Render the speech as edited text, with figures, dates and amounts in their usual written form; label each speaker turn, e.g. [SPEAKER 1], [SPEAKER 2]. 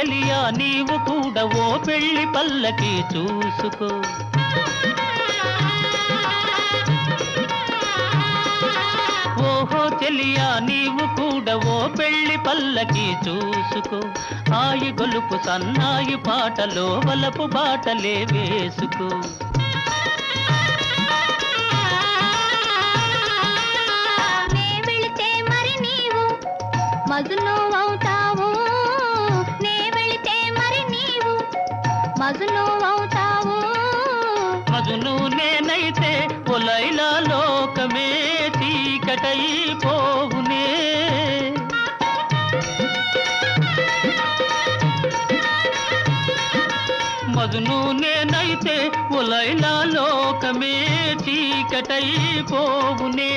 [SPEAKER 1] చెలియా నీవు కూడా ఓ పెళ్లి పల్లకి చూసుకో. ఓహో చెలియా నీవు కూడా ఓ పెళ్లి పల్లకి చూసుకో. ఆయి గొలుపు సన్నాయి పాటలో వలపు బాటలే వేసుకో.
[SPEAKER 2] మజును అవుతావు, నే వెళితే మరి నీవు మజును అవుతావు.
[SPEAKER 1] మజును నేనైతే ఓ లైలా లోకమే చీకటైపోవునే. మజును నేనైతే ఓ లైలా లోకమే చీకటైపోవునే.